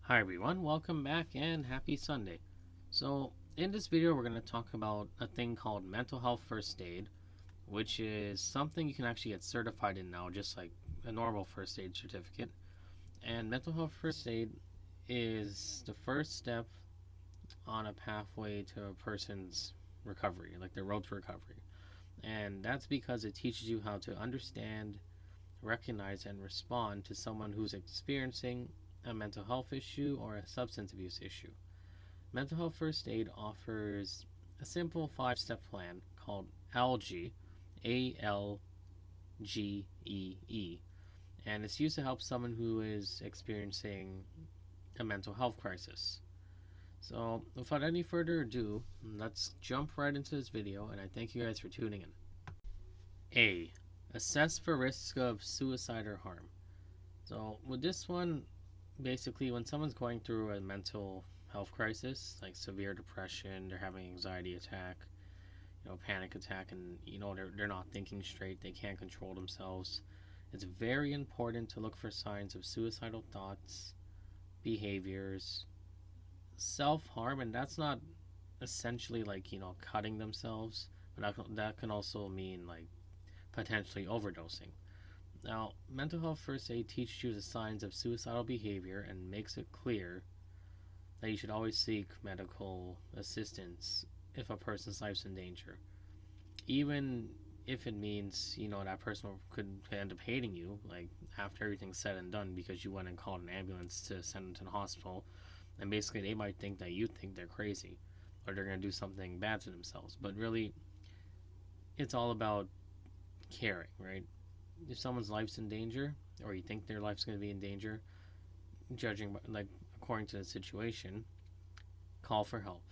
Hi everyone, welcome back and happy Sunday. So, in this video, we're going to talk about a thing called mental health first aid, which is something you can actually get certified in now, just like a normal first aid certificate. And mental health first aid is the first step on a pathway to a person's recovery, like their road to recovery. And that's because it teaches you how to understand, recognize, and respond to someone who's experiencing a mental health issue or a substance abuse issue. Mental health first aid offers a simple 5-step plan called ALGEE, ALGEE, and it's used to help someone who is experiencing a mental health crisis. So, without any further ado, let's jump right into this video, and I thank you guys for tuning in. A. Assess for risk of suicide or harm. So, with this one, basically, when someone's going through a mental health crisis, like severe depression, they're having anxiety attack, panic attack, and they're not thinking straight, they can't control themselves. It's very important to look for signs of suicidal thoughts, behaviors, self-harm, and that's not essentially like cutting themselves, but that can also mean like potentially overdosing. Now, mental health first aid teaches you the signs of suicidal behavior and makes it clear that you should always seek medical assistance if a person's life's in danger. Even if it means, that person could end up hating you, like after everything's said and done, because you went and called an ambulance to send them to the hospital, and basically they might think that you think they're crazy or they're going to do something bad to themselves. But really, it's all about caring, right? If someone's life's in danger, or you think their life's going to be in danger, judging like according to the situation, call for help.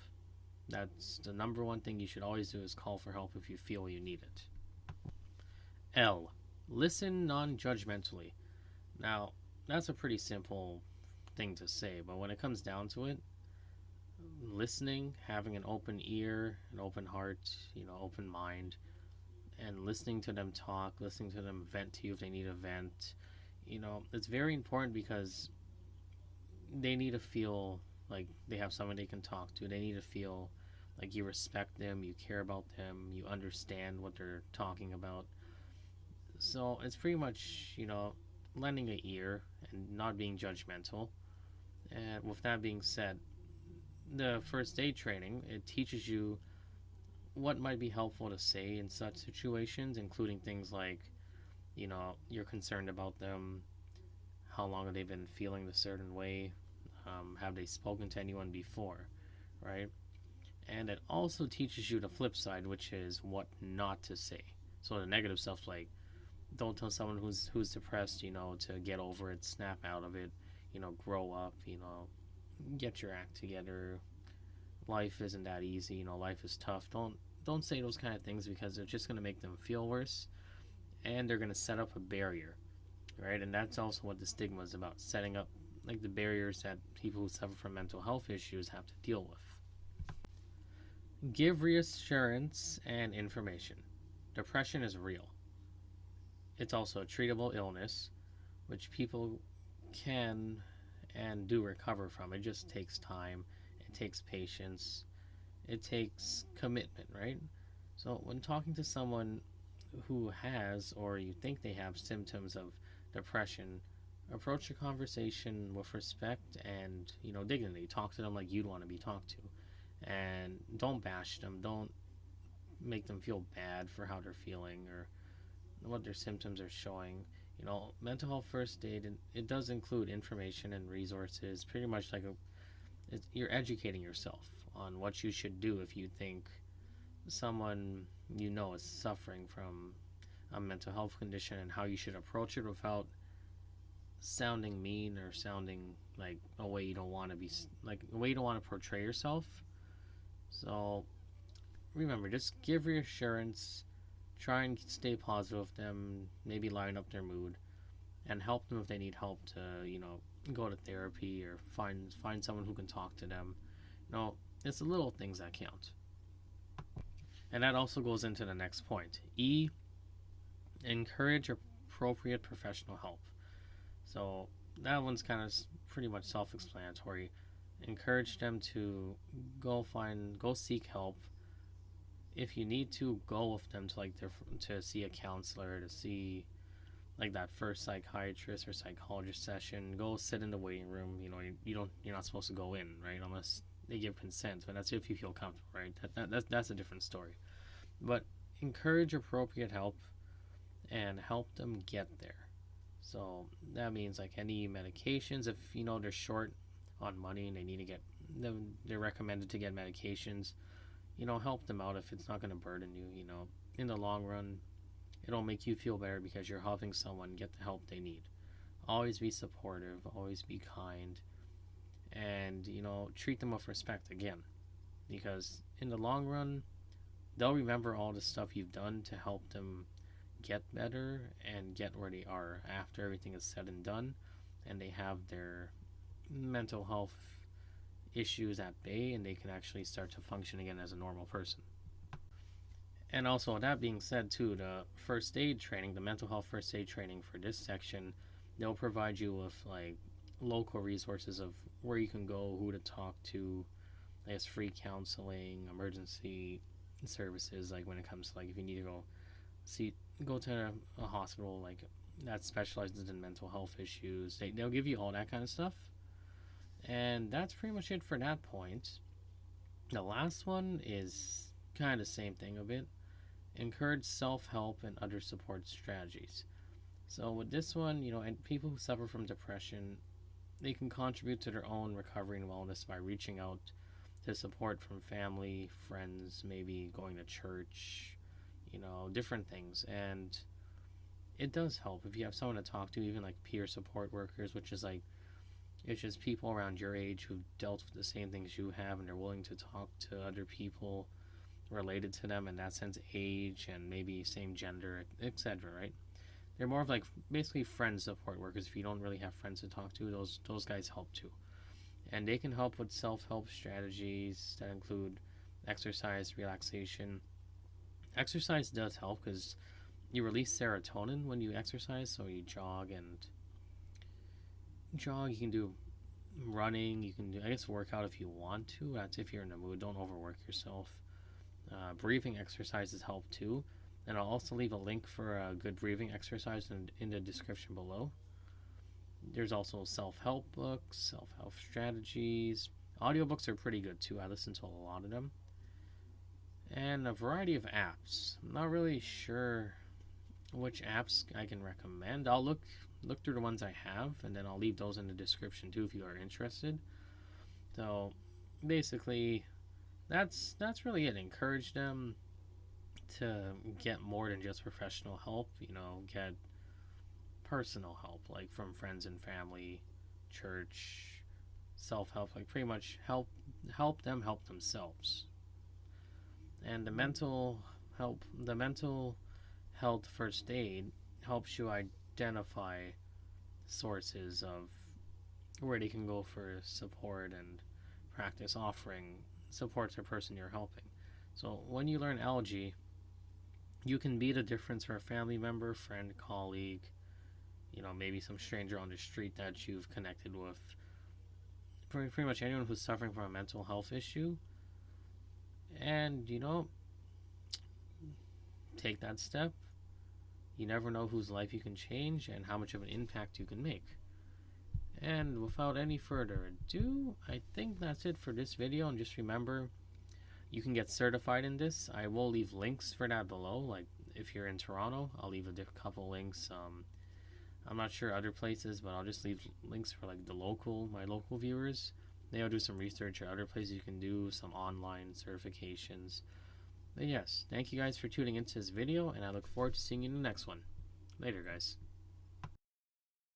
That's the number one thing you should always do, is call for help if you feel you need it. L. Listen non-judgmentally. Now, that's a pretty simple thing to say, but when it comes down to it, listening, having an open ear, an open heart, open mind, and listening to them talk, listening to them vent to you if they need a vent, it's very important, because they need to feel like they have someone they can talk to. They need to feel like you respect them, you care about them, you understand what they're talking about. So it's pretty much, lending an ear and not being judgmental. And with that being said, the first aid training, it teaches you what might be helpful to say in such situations, including things like, you're concerned about them, how long have they been feeling a certain way, have they spoken to anyone before, right? And it also teaches you the flip side, which is what not to say. So the negative stuff, like don't tell someone who's depressed, to get over it, snap out of it, grow up, get your act together. Life isn't that easy, life is tough. Don't say those kind of things, because they're just going to make them feel worse, and they're going to set up a barrier, right? And that's also what the stigma is about, setting up like the barriers that people who suffer from mental health issues have to deal with. Give reassurance and information. Depression is real. It's also a treatable illness, which people can and do recover from. It just takes time, it takes patience, it takes commitment, right? So when talking to someone who has, or you think they have, symptoms of depression, approach the conversation with respect and dignity. Talk to them like you'd want to be talked to, and don't bash them. Don't make them feel bad for how they're feeling or what their symptoms are showing. Mental health first aid, it does include information and resources, pretty much like you're educating yourself on what you should do if you think someone is suffering from a mental health condition, and how you should approach it without sounding mean or sounding like a way you don't want to be, like a way you don't want to portray yourself. So remember, just give reassurance, try and stay positive with them, maybe lighten up their mood, and help them if they need help to go to therapy or find someone who can talk to them. It's the little things that count. And that also goes into the next point. E. Encourage appropriate professional help. So that one's kind of pretty much self-explanatory. Encourage them to go seek help. If you need to, go with them to to see a counselor, to see like that first psychiatrist or psychologist session. Go sit in the waiting room. You're not supposed to go in, right, unless they give consent. But that's if you feel comfortable, right? That's a different story. But encourage appropriate help and help them get there. So that means like any medications, if they're short on money and they need to get them, they're recommended to get medications. Help them out if it's not going to burden you. In the long run, it'll make you feel better because you're helping someone get the help they need. Always be supportive, always be kind, and treat them with respect again, because in the long run, they'll remember all the stuff you've done to help them get better and get where they are after everything is said and done, and they have their mental health issues at bay and they can actually start to function again as a normal person. And also, that being said, too, the first aid training, the mental health first aid training for this section, they'll provide you with like local resources of where you can go, who to talk to, I guess free counseling, emergency services, like when it comes to like if you need to go to a hospital like that specializes in mental health issues. They'll give you all that kind of stuff. And that's pretty much it for that point. The last one is kind of the same thing a bit. Encourage self-help and other support strategies. So with this one, and people who suffer from depression, they can contribute to their own recovery and wellness by reaching out to support from family, friends, maybe going to church, different things. And it does help if you have someone to talk to, even like peer support workers, which is like, it's just people around your age who've dealt with the same things you have and they're willing to talk to other people related to them in that sense, age and maybe same gender, etc., right? They're more of like basically friend support workers. If you don't really have friends to talk to, those guys help too. And they can help with self-help strategies that include exercise, relaxation. Exercise does help because you release serotonin when you exercise, so you jog, you can do running, you can do, I guess, workout if you want to. That's if you're in the mood. Don't overwork yourself. Breathing exercises help too, and I'll also leave a link for a good breathing exercise in the description below. There's also self-help books, self-help strategies. Audiobooks are pretty good too. I listen to a lot of them. And a variety of apps. I'm not really sure which apps I can recommend. I'll look through the ones I have, and then I'll leave those in the description too if you are interested. So basically, that's really it. Encourage them to get more than just professional help. Get personal help, like from friends and family, church, self-help. Like pretty much help them help themselves. And the mental health first aid helps you identify sources of where they can go for support and practice offering support to the person you're helping. So when you learn ALGEE, you can be the difference for a family member, friend, colleague, maybe some stranger on the street that you've connected with. Pretty much anyone who's suffering from a mental health issue. And, take that step. You never know whose life you can change and how much of an impact you can make. And without any further ado, I think that's it for this video. And just remember, you can get certified in this. I will leave links for that below. Like if you're in Toronto, I'll leave a couple links. I'm not sure other places, but I'll just leave links for like my local viewers. They'll do some research or other places you can do some online certifications. But yes, thank you guys for tuning into this video, and I look forward to seeing you in the next one. Later, guys.